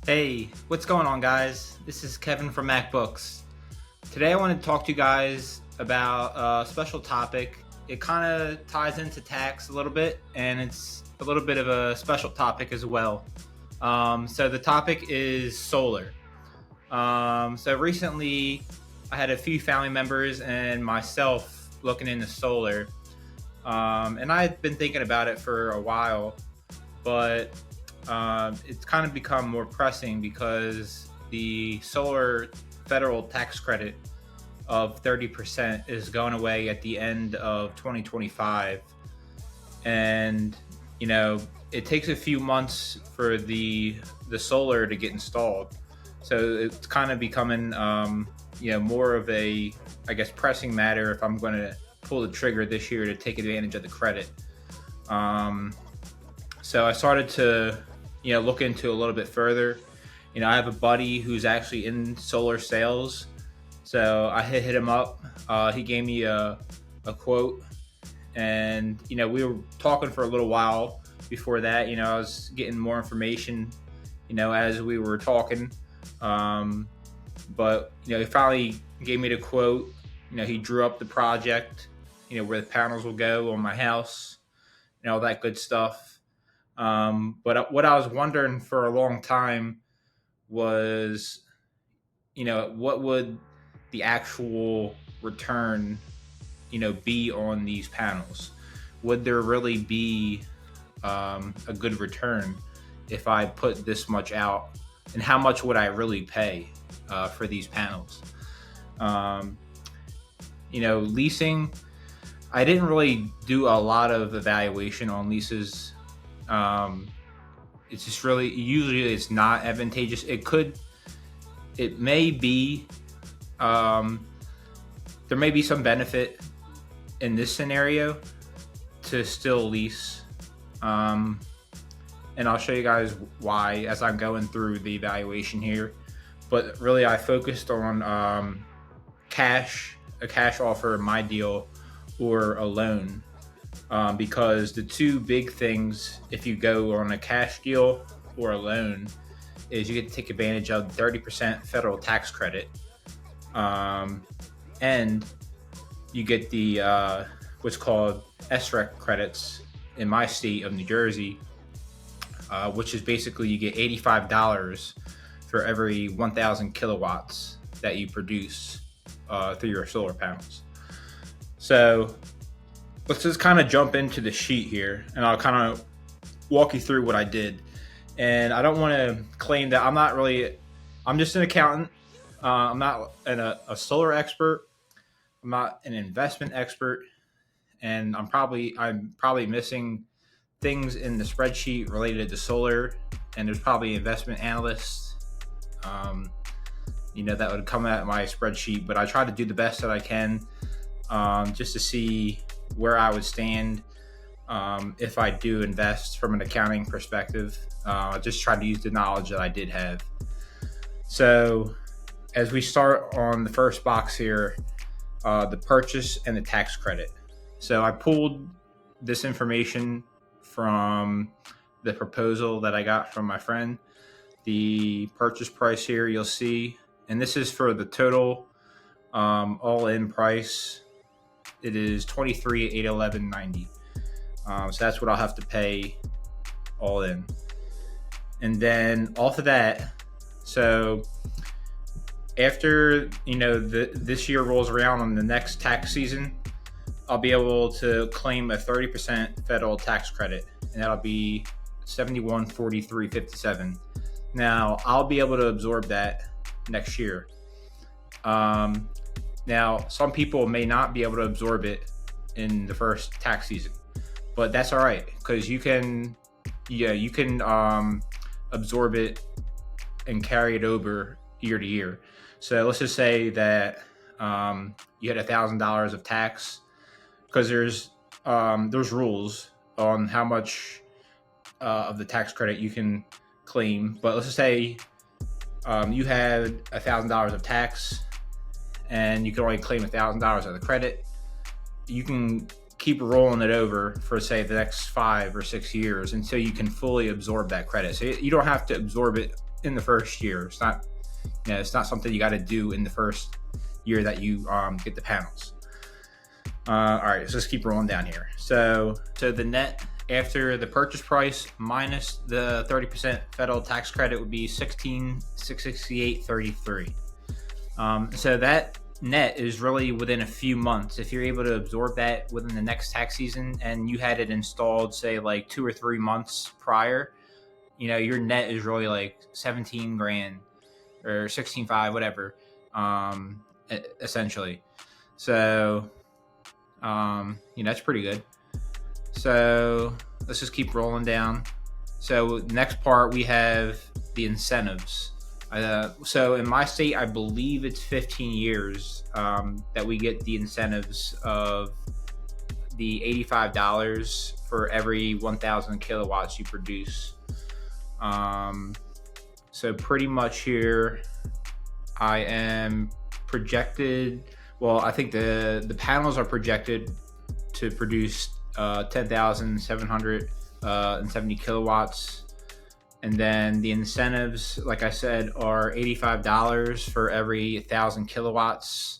Hey, what's going on, guys? This is Kevin from MacBooks. Today I want to talk to you guys about a special topic. It kind of ties into tax a little bit, and it's a little bit of a special topic as well. So the topic is solar. So recently I had a few family members and myself looking into solar, and I had been thinking about it for a while, but it's kind of become more pressing because the solar federal tax credit of 30% is going away at the end of 2025. And, it takes a few months for the solar to get installed. So it's kind of becoming, more of a, I guess, pressing matter if I'm going to pull the trigger this year to take advantage of the credit. So I started to, look into a little bit further. I have a buddy who's actually in solar sales. So I hit him up. He gave me a quote, and, we were talking for a little while before that. I was getting more information, as we were talking. But, he finally gave me the quote. He drew up the project, where the panels will go on my house, all that good stuff. But what I was wondering for a long time was, what would the actual return, be on these panels? Would there really be a good return if I put this much out? And how much would I really pay for these panels? Leasing, I didn't really do a lot of evaluation on leases. It's just really, usually it's not advantageous. It may be, there may be some benefit in this scenario to still lease. And I'll show you guys why as I'm going through the evaluation here. But really I focused on a cash offer in my deal or a loan. Because the two big things, if you go on a cash deal or a loan, is you get to take advantage of 30% federal tax credit, and you get the what's called SREC credits in my state of New Jersey, which is basically you get $85 for every 1,000 kilowatts that you produce through your solar panels. So let's just kind of jump into the sheet here, and I'll kind of walk you through what I did. And I don't want to claim that I'm just an accountant. I'm not a solar expert. I'm not an investment expert. And I'm probably missing things in the spreadsheet related to solar. And there's probably investment analysts, that would come at my spreadsheet. But I try to do the best that I can, just to see where I would stand if I do invest from an accounting perspective. I just try to use the knowledge that I did have. So as we start on the first box here, the purchase and the tax credit. So I pulled this information from the proposal that I got from my friend. The purchase price here you'll see, and this is for the total all-in price. It is $23,811.90. So that's what I'll have to pay all in. And then off of that, so after this year rolls around on the next tax season, I'll be able to claim a 30% federal tax credit, and that'll be $71,4357. Now I'll be able to absorb that next year. Now, some people may not be able to absorb it in the first tax season, but that's all right because you can absorb it and carry it over year to year. So let's just say that you had $1,000 of tax, because there's rules on how much of the tax credit you can claim. But let's just say you had $1,000 of tax, and you can only claim $1,000 of the credit. You can keep rolling it over for, say, the next 5 or 6 years until you can fully absorb that credit. So you don't have to absorb it in the first year. It's not, it's not something you got to do in the first year that you get the panels. All right, so let's keep rolling down here. So the net after the purchase price minus the 30% federal tax credit would be $16,668.33. So that net is really within a few months. If you're able to absorb that within the next tax season and you had it installed, say like 2 or 3 months prior, your net is really like 17 grand or 16.5, whatever, essentially. So, that's pretty good. So let's just keep rolling down. So next part, we have the incentives. So in my state, I believe it's 15 years that we get the incentives of the $85 for every 1,000 kilowatts you produce. So pretty much here, I am projected. Well, I think the panels are projected to produce 10,770 kilowatts. And then the incentives, like I said, are $85 for every 1,000 kilowatts.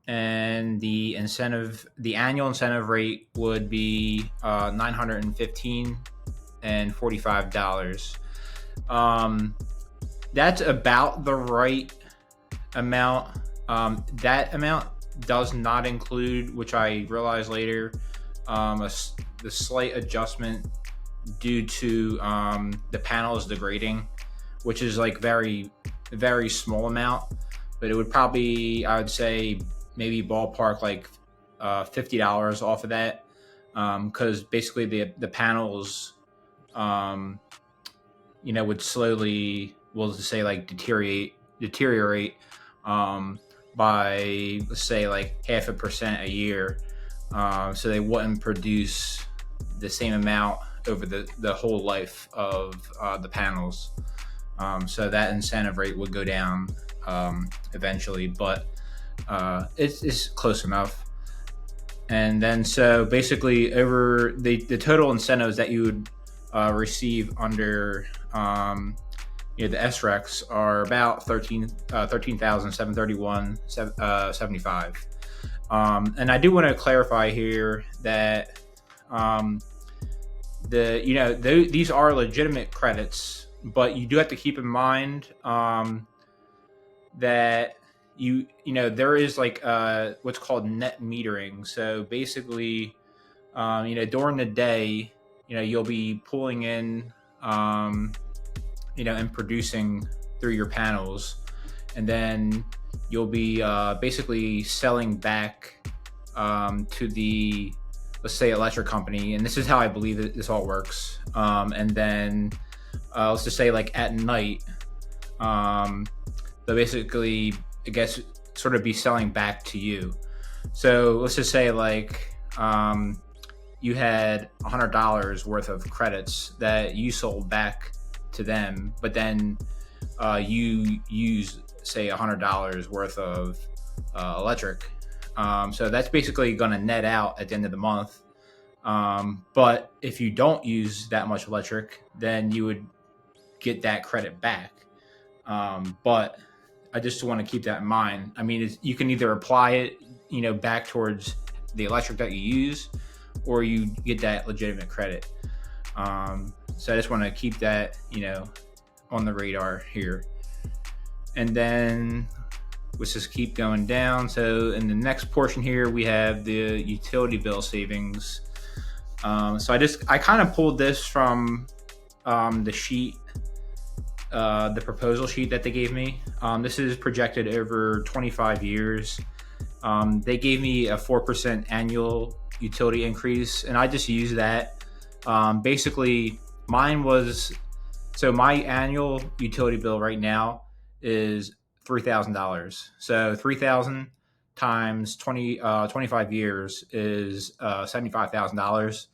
And the annual incentive rate would be $915 and $45. That's about the right amount. That amount does not include, which I realized later, the slight adjustment due to the panels degrading, which is like very, very small amount, but it would probably, I would say, maybe ballpark like $50 off of that, because basically the panels, would slowly, we'll just say like deteriorate by, let's say, like 0.5% a year, so they wouldn't produce the same amount over the whole life of the panels. So that incentive rate would go down eventually, but it's close enough. And then so basically over the total incentives that you would receive under the SRECs are about $13,731.75. And I do want to clarify here that these are legitimate credits, but you do have to keep in mind that there is like what's called net metering. So basically, during the day, you'll be pulling in, and producing through your panels, and then you'll be basically selling back to the, let's say, electric company, and this is how I believe that this all works. And then let's just say like at night, they'll basically, I guess, sort of be selling back to you. So let's just say like you had $100 worth of credits that you sold back to them, but then you use, say, $100 worth of electric. So that's basically going to net out at the end of the month. But if you don't use that much electric, then you would get that credit back. But I just want to keep that in mind. I mean, you can either apply it, back towards the electric that you use, or you get that legitimate credit. So I just want to keep that, on the radar here. And then let's just keep going down. So in the next portion here, we have the utility bill savings. So I kind of pulled this from the sheet, the proposal sheet that they gave me. This is projected over 25 years. They gave me a 4% annual utility increase, and I just used that. Basically, mine was, so my annual utility bill right now is $3,000. So 3,000 times 25 years is $75,000.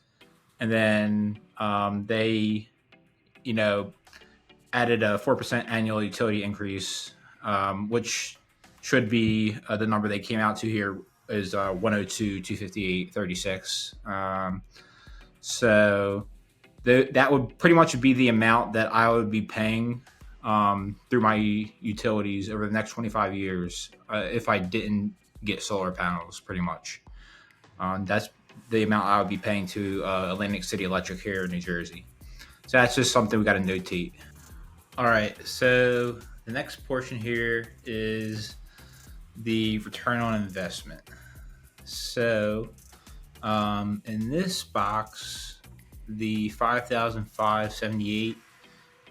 And then they, added a 4% annual utility increase, which should be the number they came out to here is 102,258.36. So that would pretty much be the amount that I would be paying through my utilities over the next 25 years if I didn't get solar panels, pretty much. That's the amount I would be paying to Atlantic City Electric here in New Jersey. So that's just something we got to notate. All right, so the next portion here is the return on investment. So in this box, the 5,578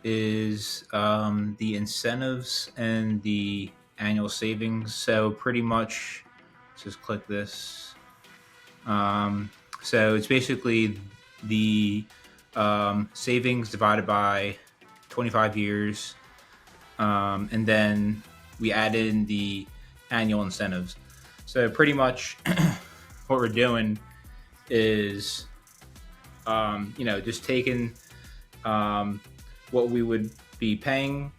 is the incentives and the annual savings. So pretty much, let's just click this. So it's basically the savings divided by 25 years. And then we add in the annual incentives. So pretty much what we're doing is, just taking what we would be paying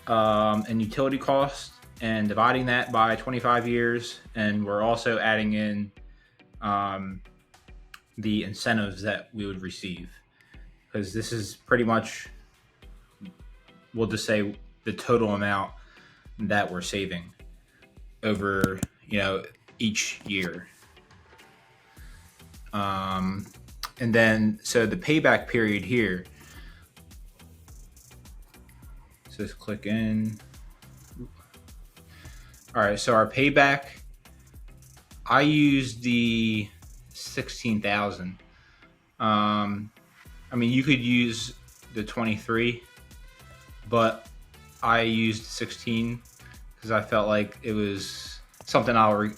in utility costs and dividing that by 25 years. And we're also adding in the incentives that we would receive, because this is pretty much, we'll just say, the total amount that we're saving over, each year. And then, so the payback period here, so just click in. All right, so our payback, I used the 16,000. You could use the 23, but I used 16 because I felt like it was something I'll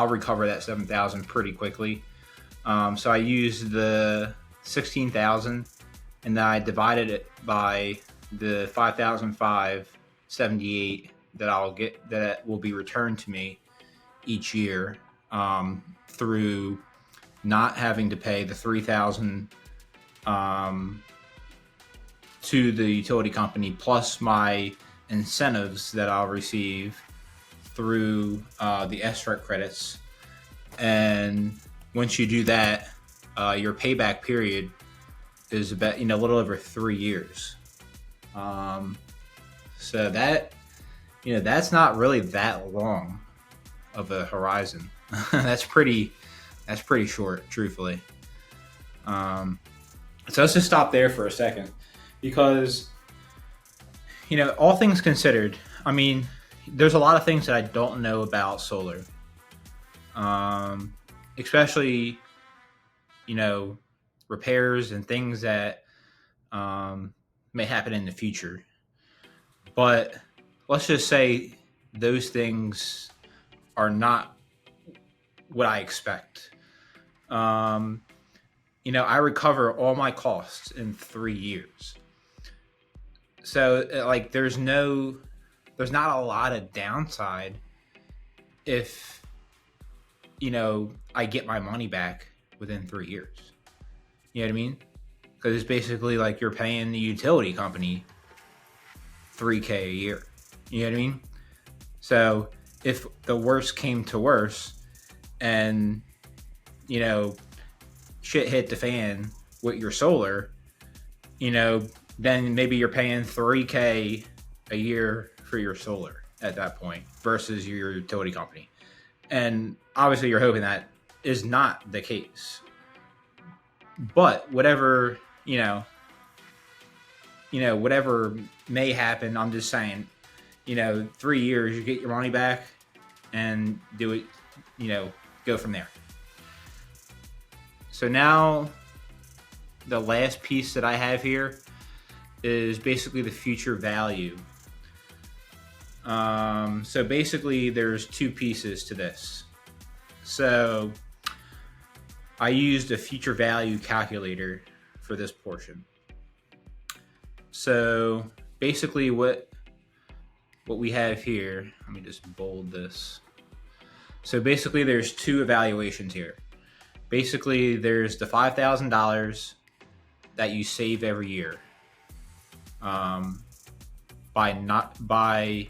recover that 7,000 pretty quickly. So I used the 16,000, and then I divided it by the 5,578 that will be returned to me each year through not having to pay the 3,000 to the utility company, plus my incentives that I'll receive through the SREC credits. And once you do that, your payback period is about a little over 3 years. So that that's not really that long of a horizon. That's pretty short, truthfully. So let's just stop there for a second, because all things considered, there's a lot of things that I don't know about solar, especially repairs and things that may happen in the future. But let's just say those things are not what I expect. I recover all my costs in 3 years. So there's not a lot of downside if, I get my money back within 3 years. You know what I mean? Because it's basically like you're paying the utility company $3,000 a year. You know what I mean? So if the worst came to worse and, shit hit the fan with your solar, then maybe you're paying $3,000 a year for your solar at that point versus your utility company. And obviously you're hoping that is not the case. But whatever, whatever may happen, I'm just saying, 3 years, you get your money back and do it, go from there. So now the last piece that I have here is basically the future value. So basically there's two pieces to this. So I used a future value calculator for this portion. So basically what we have here, let me just bold this. So basically there's two evaluations here. Basically there's the $5,000 that you save every year by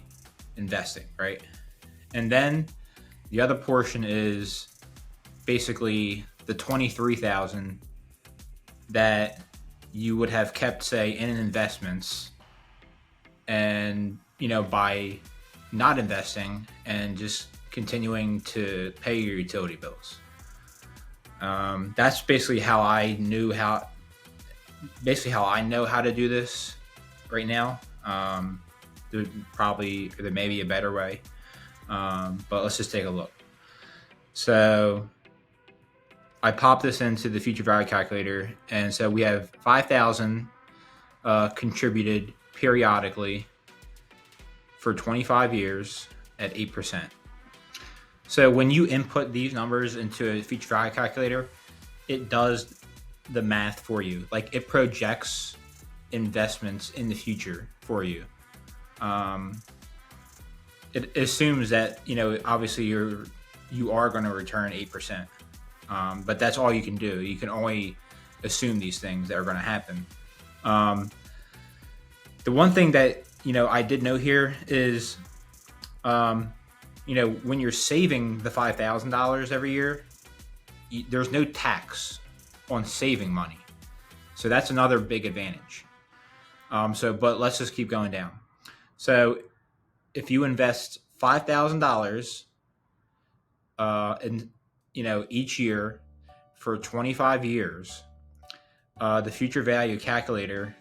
investing, right? And then the other portion is basically the $23,000 that you would have kept, say, in investments, and by not investing and just continuing to pay your utility bills. That's basically how I know how to do this right now. There may be a better way, but let's just take a look. So I pop this into the future value calculator, and so we have 5,000 contributed periodically for 25 years at 8%. So when you input these numbers into a future value calculator, it does the math for you. Like, it projects investments in the future for you. It assumes that, obviously you are going to return 8%. But that's all you can do. You can only assume these things that are going to happen. The one thing that, I did know here is, when you're saving the $5,000 every year, there's no tax on saving money. So that's another big advantage. But let's just keep going down. So if you invest $5,000 in, each year for 25 years, the future value calculator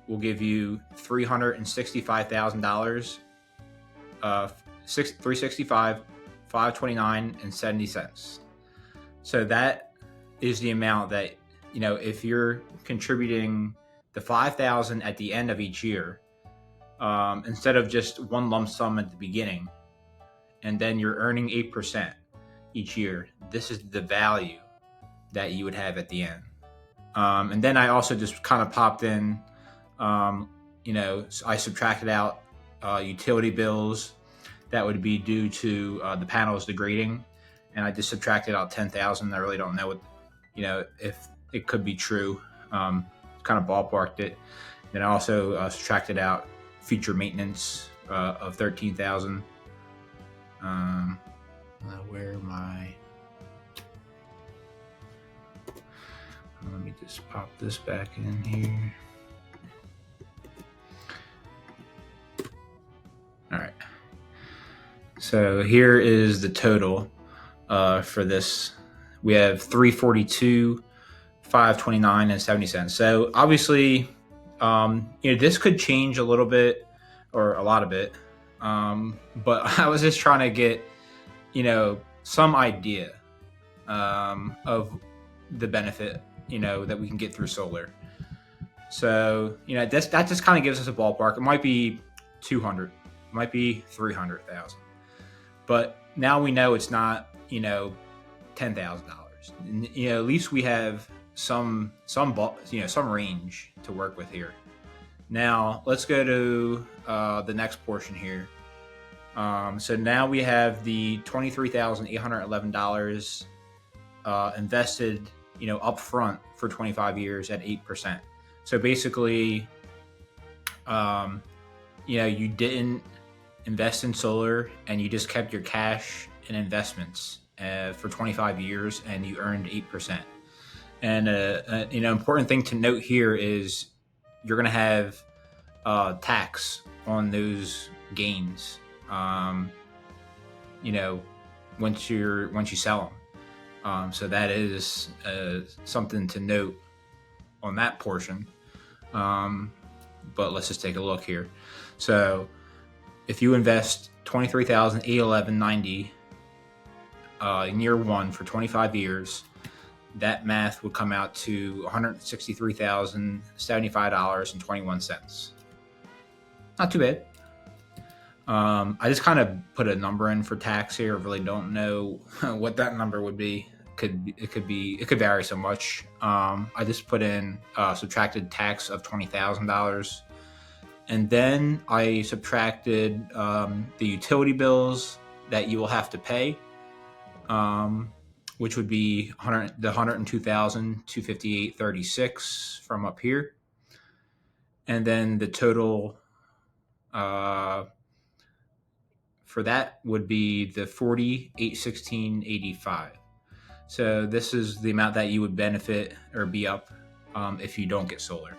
will give you $365,000, $365, $529.70. So that is the amount that, if you're contributing the $5,000 at the end of each year, instead of just one lump sum at the beginning, and then you're earning 8% each year, this is the value that you would have at the end. And then I also just kind of popped in, I subtracted out utility bills that would be due to the panels degrading, and I just subtracted out 10,000. I really don't know what, if it could be true. Kind of ballparked it. Then I also subtracted out future maintenance of 13,000. Where am I? Let me just pop this back in here. All right. So here is the total for this. We have 342, 529, and 70 cents. So obviously, this could change a little bit or a lot of it. But I was just trying to get, some idea of the benefit, that we can get through solar. So, that just kind of gives us a ballpark. It might be 200, it might be 300,000, but now we know it's not, $10,000. At least we have some range to work with here. Now let's go to the next portion here. So now we have the $23,811 invested, upfront for 25 years at 8%. So basically, you didn't invest in solar and you just kept your cash in investments for 25 years and you earned 8%. And important thing to note here is you're going to have tax on those gains. Once you sell them. So that is something to note on that portion. But let's just take a look here. So if you invest $23,811.90 in year one for 25 years, that math would come out to $163,075.21. Not too bad. I just kind of put a number in for tax here. I really don't know what that number would be. It could vary so much. I just put in subtracted tax of $20,000, and then I subtracted the utility bills that you will have to pay, which would be the $102,258.36 from up here, and then the total for that would be the $48,1685. So this is the amount that you would benefit or be up if you don't get solar.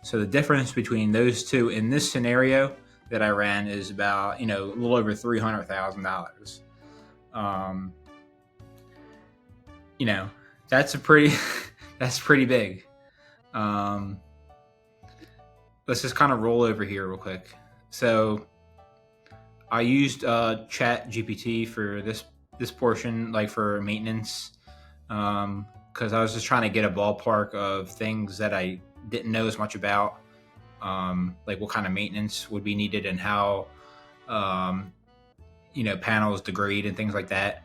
So the difference between those two in this scenario that I ran is about, a little over $300,000. That's a pretty, that's pretty big. Let's just kind of roll over here real quick. So I used Chat GPT for this portion, like for maintenance, because I was just trying to get a ballpark of things that I didn't know as much about, like what kind of maintenance would be needed and how, panels degrade and things like that.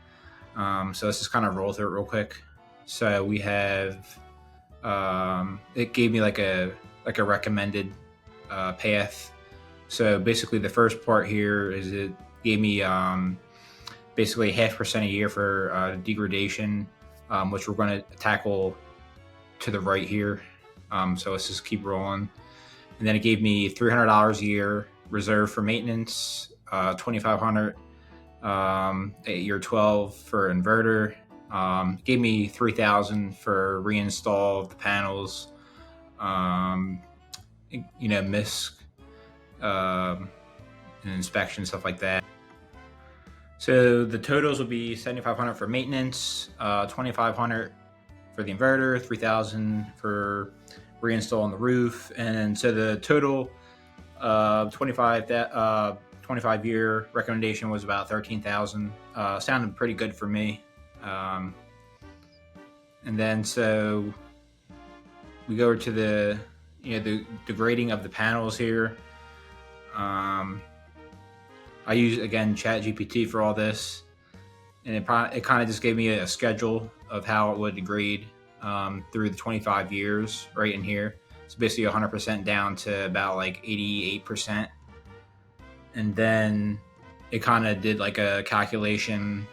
So let's just kind of roll through it real quick. So we have, it gave me like a recommended path. So basically the first part here is it gave me basically 0.5% a year for degradation, which we're going to tackle to the right here. So let's just keep rolling. And then it gave me $300 a year reserve for maintenance, $2,500 at year 12 for inverter. Gave me $3,000 for reinstall of the panels, MISC, and inspection, stuff like that. So the totals will be $7,500 for maintenance, $2,500 for the inverter, $3,000 for reinstall on the roof, and so the total 25 year recommendation was about $13,000. Sounded pretty good for me. And then so we go over to the grading of the panels here. I use again Chat GPT for all this, and it kind of just gave me a schedule of how it would degrade through the 25 years right in here. It's basically 100% down to about like 88%. And then it kind of did like a calculation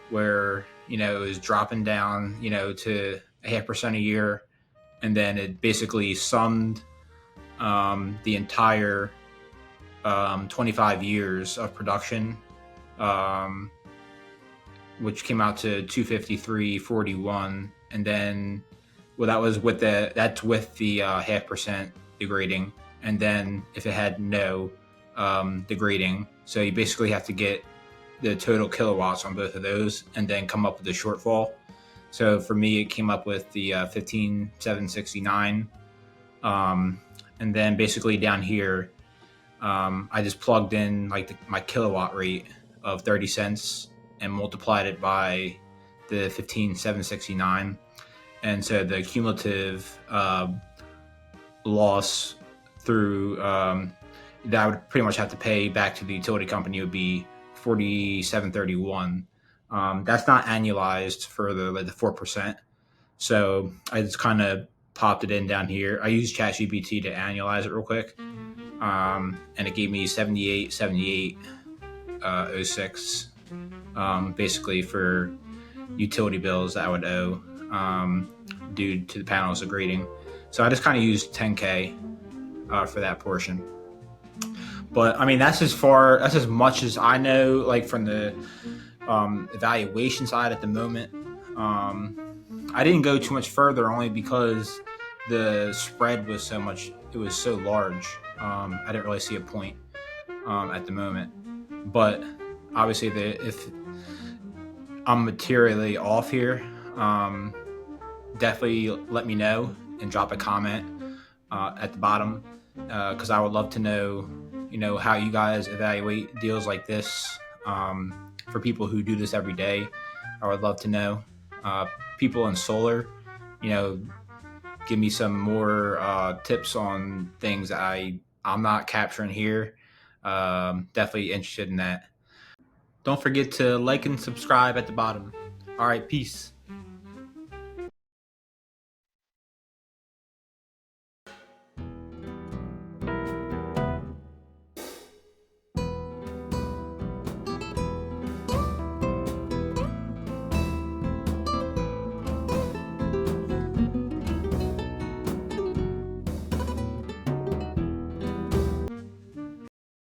where, it was dropping down, to 0.5% a year. And then it basically summed the entire 25 years of production, which came out to 253.41. And then, well, that's with the 0.5% degrading. And then if it had no degrading, so you basically have to get the total kilowatts on both of those and then come up with the shortfall. So for me, it came up with the 15,769. And then basically down here, I just plugged in like my kilowatt rate of 30 cents and multiplied it by the 15,769. And so the cumulative loss through that I would pretty much have to pay back to the utility company would be $47.31. That's not annualized for the 4%. So I just kind of popped it in down here. I used ChatGPT to annualize it real quick. And it gave me 78.06 basically for utility bills that I would owe due to the panels degrading. So I just kind of used 10K for that portion. But I mean, that's as much as I know, like from the evaluation side at the moment. I didn't go too much further only because the spread was so large. I didn't really see a point at the moment. But obviously, if I'm materially off here, definitely let me know and drop a comment at the bottom, because I would love to know, how you guys evaluate deals like this. For people who do this every day, I would love to know. People in solar, give me some more tips on things that I'm not capturing here. Definitely interested in that. Don't forget to like and subscribe at the bottom. All right, peace.